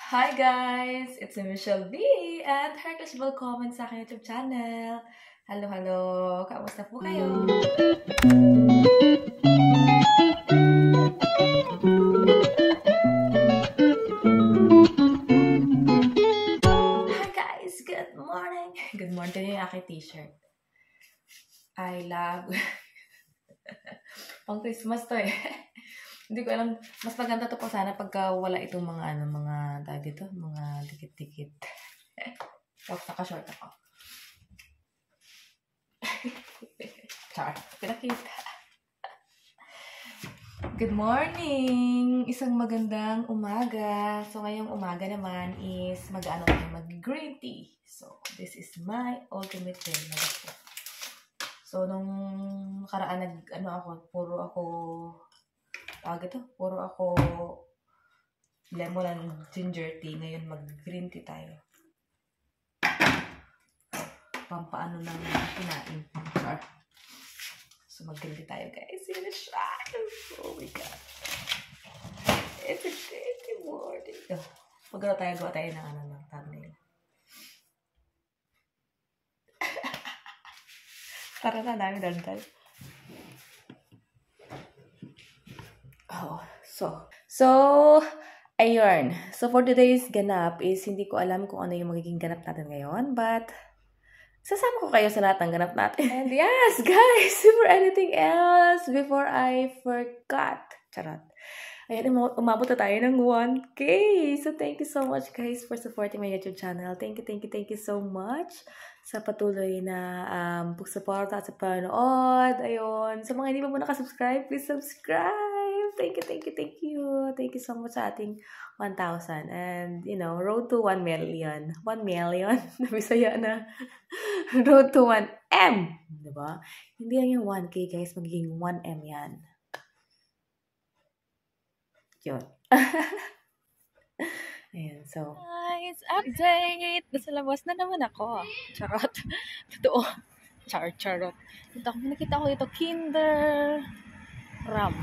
Hi guys! It's Michelle B at heartless comment sa aking YouTube channel. Hello, hello! Kamusta po kayo? Hi guys! Good morning! Good morning. Ito yung aking t-shirt. I love... Pang Christmas to eh. Hindi ko alam. Mas maganda to pa sana pagka wala itong mga tag dito, mga dikit-dikit. Tapos naka-short ako. Char, pinakita. Good morning! Isang magandang umaga. So, ngayong umaga naman is mag-green tea. So, this is my ultimate day. So, nung nakaraan puro ako lemon and ginger tea. Ngayon, mag-green tea tayo. Pampaano ng kinain. So, mag-green tea tayo, guys. Oh my God. It's a great morning. Gawa tayo ng thumbnail. Tara na, dami tayo. So, ayun. So, for today's ganap is hindi ko alam kung ano yung magiging ganap natin ngayon. But, sasama ko kayo sa lahat ng ganap natin. And yes, guys, before anything else, before I forgot. Charot. Ayan, umabot na tayo ng 1K. So, thank you so much, guys, for supporting my YouTube channel. Thank you so much sa patuloy na pagsuporta at sa panood. Ayun. Sa mga hindi pa po nakasubscribe, please subscribe. Thank you. Thank you so much sa ating 1,000. And, road to 1 million. 1 million? Nabisaya na. Road to 1M. Diba? Hindi lang yung 1K, guys. Magiging 1M yan. Yun. Ayan, so. Guys, update! Nasa labas na naman ako. Charot. Totoo. Charot. Nakita ko ito, Kinder Ram.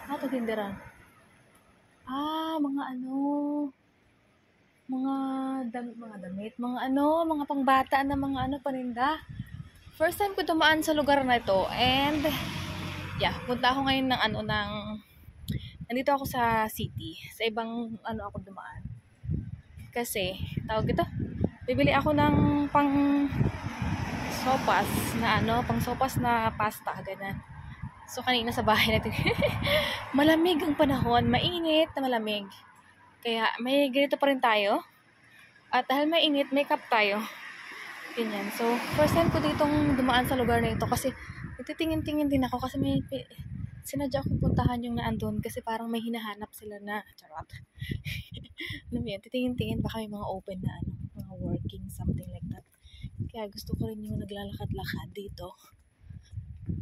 Ano ito, Kinder Ram? Mga damit, mga pangbata na paninda. First time ko dumaan sa lugar na ito, and punta ako ngayon nandito ako sa city. Sa ibang ako dumaan. Kasi, bibili ako ng pang sopas na pasta, ganun. So, kanina sa bahay natin, malamig ang panahon, mainit na malamig. Kaya, may ganito pa rin tayo. At dahil mainit, may cup tayo. Ganyan. So, first time ko ditong dumaan sa lugar na ito kasi natitingin-tingin din ako kasi may sinadya akong puntahan yung naandun kasi parang may hinahanap sila na charot. Alam mo yan, titingin-tingin baka may mga open na mga working, something like that. Kaya gusto ko rin yung naglalakad-lakad dito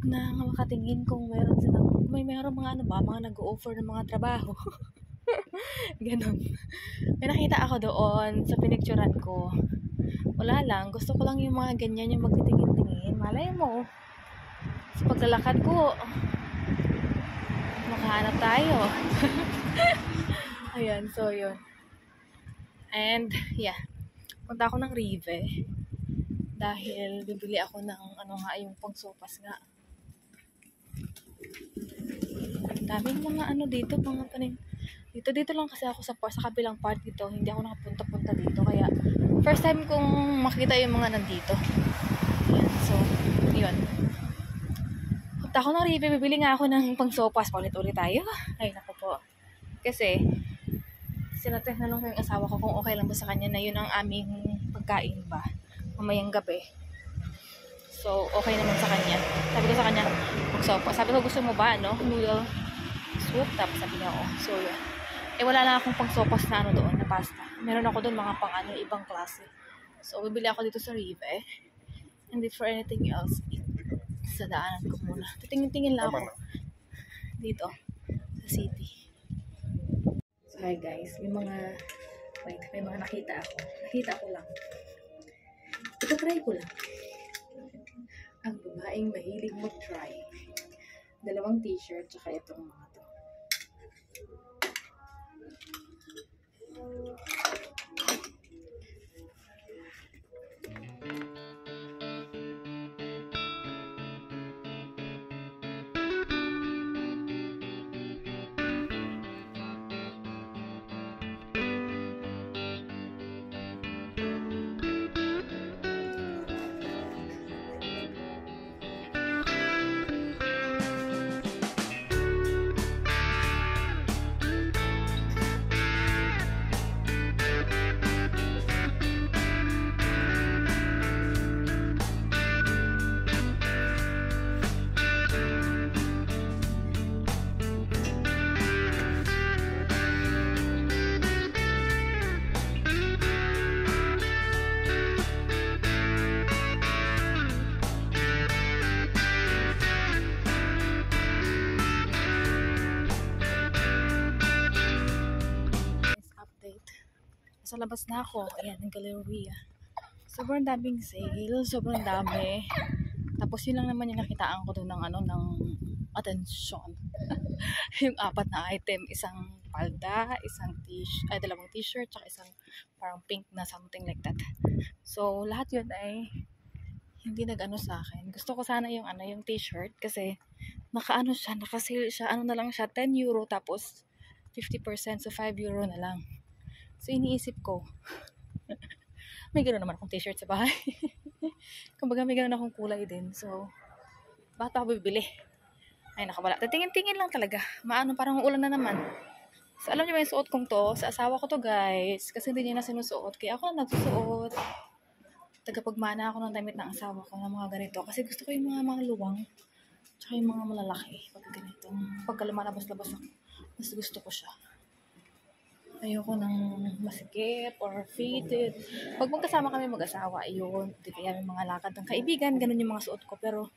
na makatingin kung meron mga nag-o-offer ng mga trabaho. Ganon. May nakita ako doon sa pinicturan ko. Wala lang, gusto ko lang yung mga ganyan yung magtitingin-tingin. Malay mo, sa paglalakad ko, makahanap tayo. Ayan, so yun. And, punta ako ng Rive. Dahil bibili ako ng yung pangsopas nga. Daming mga dito, mga panin. Dito lang kasi ako sa kabilang part dito. Hindi ako nakapunta-punta dito. Kaya, first time kong makita yung mga nandito. Ayan, so, yun. Punta ako ng Rive, bibili nga ako ng pangsopas. Paulit-ulit tayo. Ay, naku po. Kasi, tinatanong ko yung asawa ko kung okay lang ba sa kanya na yun ang aming pagkain ba. Mamayang gabi. So, okay naman sa kanya. Sabi ko sa kanya, pagsopas. Sabi ko, gusto mo ba, noodle soup? Tapos sabi niya, so, wala lang akong pangsopas na doon, na pasta. Meron ako doon mga ibang klase. So, bibili ako dito sa Rive. And if for anything else, sa daanan ko muna. Titingin-tingin lang ako dito sa city. So, hi guys. May mga nakita ako. Nakita ko lang. Ito-try ko lang. Ang babaeng mahilig mag-try. 2 t-shirt, tsaka itong mga to. Update. Sa labas na ako. Ayan, ang Galleria. Sobrang daming sale. Sobrang dami. Tapos yun lang naman yung nakitaan ko doon ng ng atensyon. Yung 4 na item. Isang palda, dalawang t-shirt, tsaka isang parang pink na something like that. So, lahat yun ay hindi nag-ano sa akin. Gusto ko sana yung yung t-shirt kasi naka-sale siya. Na lang siya, 10 euro tapos 50%, so 5 euro na lang. So, iniisip ko, may gano'n naman akong t-shirt sa bahay. Kumbaga, may gano'n akong kulay din. So, bakit ako bibili? Ay, nakabala. Tingin-tingin lang talaga. Parang ulan na naman. So, alam niyo ba yung suot kong to? Sa asawa ko to, guys. Kasi hindi niya na sinusuot. Kaya ako na nagsusuot. Tagapagmana ako ng damit ng asawa ko ng mga ganito. Kasi gusto ko yung mga luwang. Tsaka yung mga malalaki. Pag ganito. Pagka lumalabas-labas ako, mas gusto ko siya. Ayoko ng masikip or fitted. Pag magkasama kami mag-asawa, ayun. Di kaya may mga lakad ng kaibigan, ganun yung mga suot ko. Pero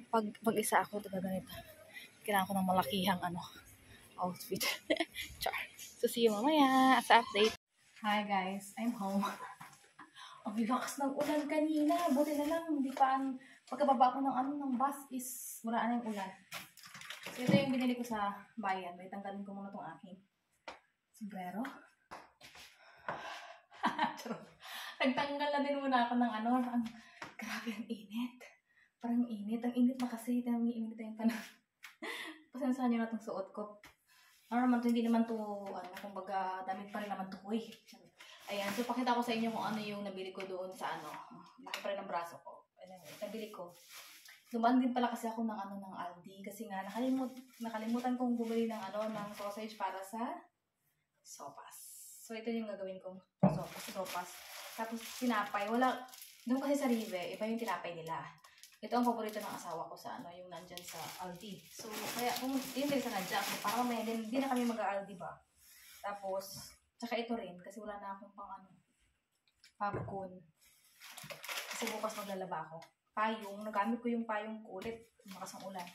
pag isa ako, taga ganito. Kailangan ko ng malakihang outfit. Char. So, see you mamaya sa update. Hi guys, I'm home. Ang lakas ng ulan kanina. Buti na lang, hindi pa pagkababa ko ng bus is wala na yung ulan. So, ito yung binili ko sa bayan. May tanggalin ko muna itong aking sombrero. Nagtanggal na din muna ako ng grabe ang init. Parang init. Ang init na kasi. Ang init na yung panahon. Pasensahan nyo na itong suot ko. Hindi naman to, kumbaga, damit pa rin naman to, uy. Ayan, so pakita ko sa inyo kung ano yung nabili ko doon sa laki pa rin ang braso ko. Nabili ko. Dumaan din pala kasi ako ng Aldi. Kasi nga, nakalimutan kong bumili ng ng sausage para sa sopas. So, ito yung gagawin kong sopas. Tapos, tinapay. Doon kasi sa Rive, iba yung tinapay nila. Ito ang paborito ng asawa ko sa yung nandyan sa Aldi. So, kaya kung yun din sa nandyan, para mamaya din na kami mag-Aldi ba. Tapos, tsaka ito rin, kasi wala na akong popcorn. Kasi bukas maglalaba ako. Nagamit ko yung payong ko ulit, malakas ang ulan.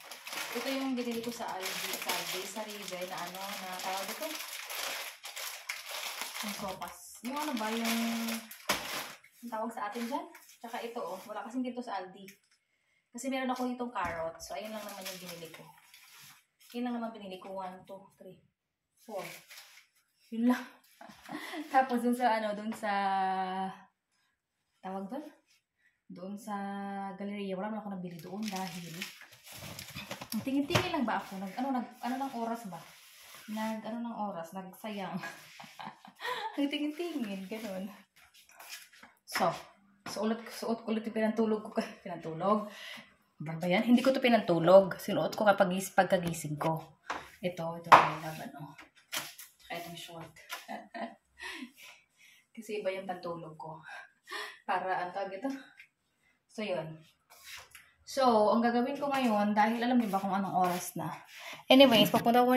Ito yung binili ko sa Aldi, sa Rive na na tawag ito. Yung sopas. Yung yung tawag sa atin dyan. Tsaka ito wala kasing dito sa Aldi. Kasi meron ako ditong carrot. So, ayun lang naman yung binili ko. Yun lang naman binili ko. 1, 2, 3, 4. Yun lang. Tapos, dun sa tawag doon? Doon sa Galleria. Wala naman ako nabili doon dahil tingin-tingin lang ba ako? Ng oras ba? Ng oras? Nagsayang. Tingin-tingin. Ganun. So, suot ko ulit yung pinantulog ko. Pinantulog? Ba yan? Hindi ko to pinantulog. Sinuot ko pagkagising ko. Ito yung laban, Kaya itong short. Kasi iba yung pantulog ko. Para, ang tawag ito? So, yun. So, ang gagawin ko ngayon, dahil alam niyo ba kung anong oras na. Anyways, pagpunta ko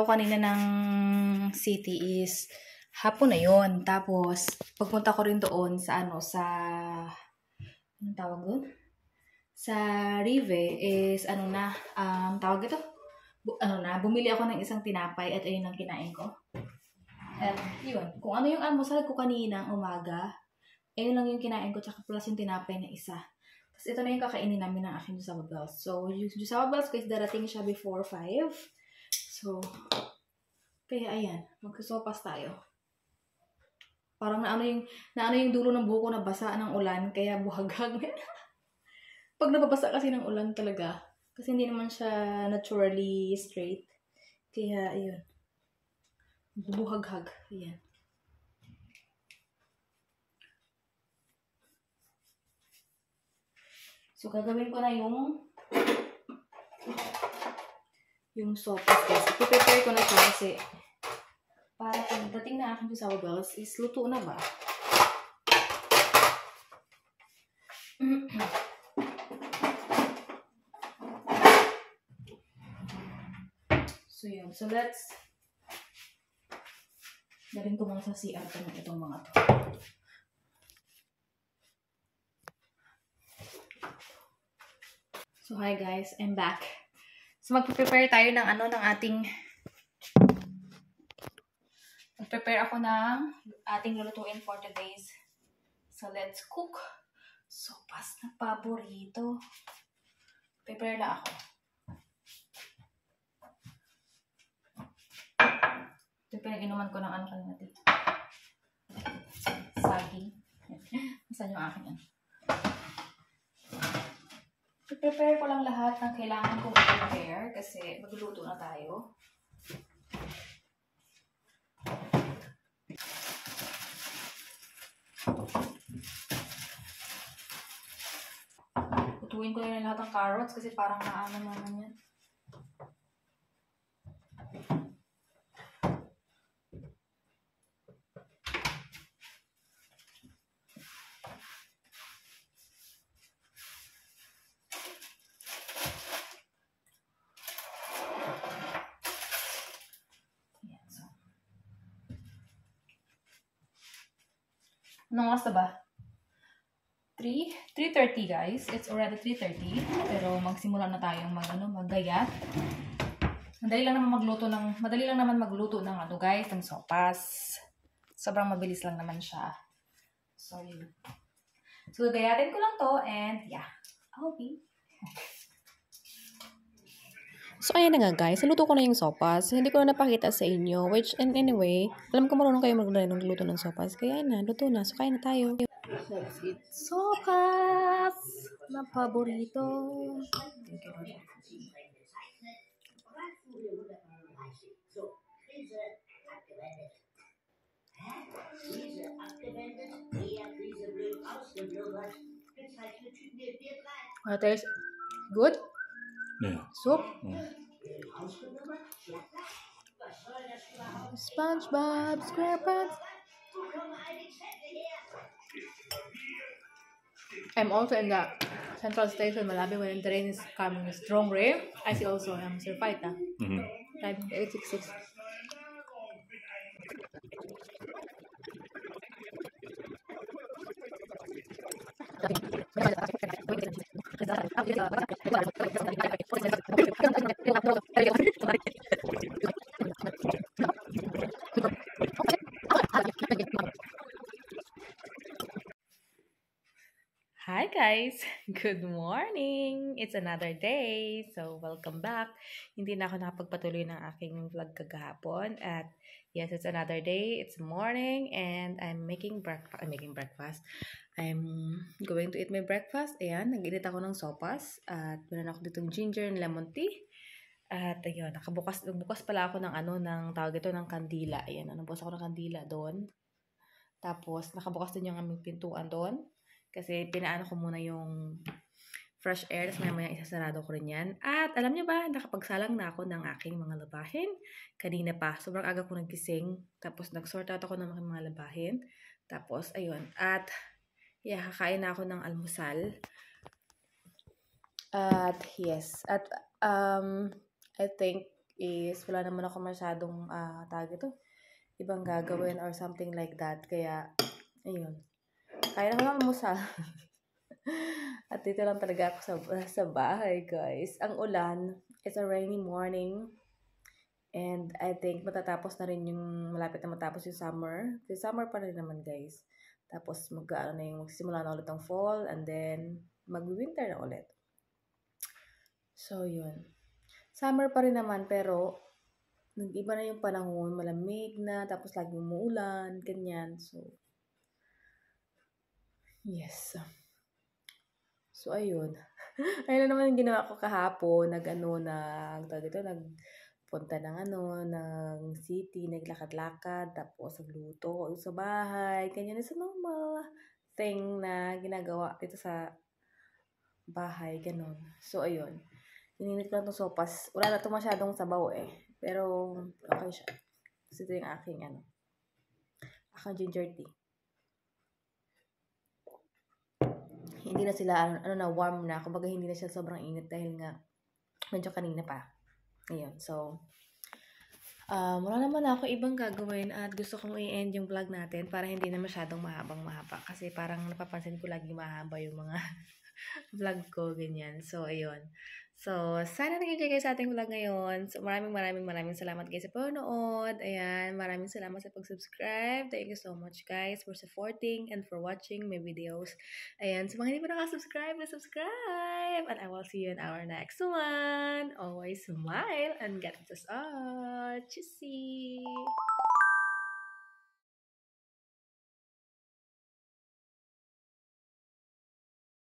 kanina ng city is hapon na yun. Tapos, pagpunta ko rin doon sa anong tawag doon? Sa Rive is tawag ito? Bumili ako ng isang tinapay at ayun ang kinain ko. At yun, kung ano yung almusal ko kanina umaga, ayun lang yung kinain ko tsaka plus yung tinapay na isa. Tapos ito na yung kakainin namin ng aking Jusaba Bells. So, yung Jusaba Bells guys, darating siya before 5. So, kaya ayan, magsusopas tayo. Parang naano yung dulo ng buhok ko na basa ng ulan, kaya buhaghag. Pag nababasa kasi ng ulan talaga, kasi hindi naman siya naturally straight. Kaya, ayun. Buhaghag. Ayan. So, gagawin ko na yung sopas, guys. Ipiprepare ko na siya kasi para pag dating na aking sour bells is luto na ba? So, yun. So, let's dalhin ko muna sa CR itong mga to. So, hi guys. I'm back. So, mag-prepare tayo ng mag-prepare ako ng ating lulutuin for today's. So, let's cook. Sopas na paborito. Prepare lang ako. Prepare inuman ko ng kanina dito. Saging. Saan yung akin yan? Prepare ko lang lahat ng kailangan kong i-prepare kasi magluluto na tayo. Putuin ko na lahat ng carrots kasi parang naano naman yan. Anong oras na ba? 3:30 guys. It's already 3:30. Pero magsimula na tayong maggayat. Madali lang naman magluto ng guys, ng sopas. Sobrang mabilis lang naman siya. So, yun. So, gagayatin ko lang to and yeah. Okay. So, ayan na nga guys, naluto ko na yung sopas. Hindi ko na napakita sa inyo, which, and anyway, alam ko marunong kayo magluto ng sopas. Kaya na, luto na. So, kain na tayo. Let's eat sopas na paborito. Thank you, Lord. Taste good? Yeah. Soup? Mm. SpongeBob SquarePants. I'm also in the Central Station, Malabi, when the rain is coming, strong rain. I see also Sir Fighter. Time 866. Hi guys! Good morning! It's another day! So, welcome back. Hindi na ako nakapagpatuloy ng aking vlog kagahapon. At yes, it's another day. It's morning and I'm making breakfast. I'm going to eat my breakfast. Ayan, nag-init ako ng sopas. At meron ako ditong ginger and lemon tea. At ayun, bukas pala ako ng tawag ito, ng kandila. Ayan, nabukas ako ng kandila doon. Tapos, nakabukas din yung aming pintuan doon. Kasi pinaano ko muna yung fresh air, tapos maya isasarado ko rin yan. At alam niyo ba, nakapagsalang na ako ng aking mga labahin. Kanina pa, sobrang aga ko nagising. Tapos nag-sort out ako ng mga labahin. Tapos, ayun. At, yeah, kakain na ako ng almusal. At, yes. At, I think is, wala naman ako masyadong, tawag ito, ibang gagawin or something like that. Kaya, ayun. Kaya na ko lang almusal. At dito lang talaga ako sa bahay, guys. Ang ulan, it's a rainy morning. And I think matatapos na rin malapit na matapos yung summer. Kasi summer pa rin naman, guys. Tapos magsimula na ulit ang fall and then mag-winter na ulit. So, yun. Summer pa rin naman pero nag-iba na yung panahon, malamig na, tapos lagi umuulan, ganyan. So, Yes. So, ayun. Ayun na naman yung ginawa ko kahapon. Nagpunta ng ng city, naglakad-lakad, tapos nagluto sa bahay. Ganyan is a normal thing na ginagawa dito sa bahay, ganun. So, ayun. Ininit ko lang itong sopas. Wala na ito masyadong sabaw eh. Pero, okay siya. Kasi ito yung aking ginger tea. Hindi na sila, warm na. Kumbaga, hindi na siya sobrang init dahil nga, medyo kanina pa. Ayun, so, wala naman ako ibang gagawin at gusto kong i-end yung vlog natin para hindi na masyadong mahaba. Kasi parang napapansin ko lagi mahaba yung mga vlog ko, ganyan. So, ayun. So, sana nag-enjoy kayo sa ating vlog ngayon. So, maraming salamat guys sa panonood. Ayan, maraming salamat sa pag-subscribe. Thank you so much guys for supporting and for watching my videos. Ayan, sa mga hindi pa nakasubscribe, subscribe! And I will see you in our next one. Always smile and get us all. Cheesy!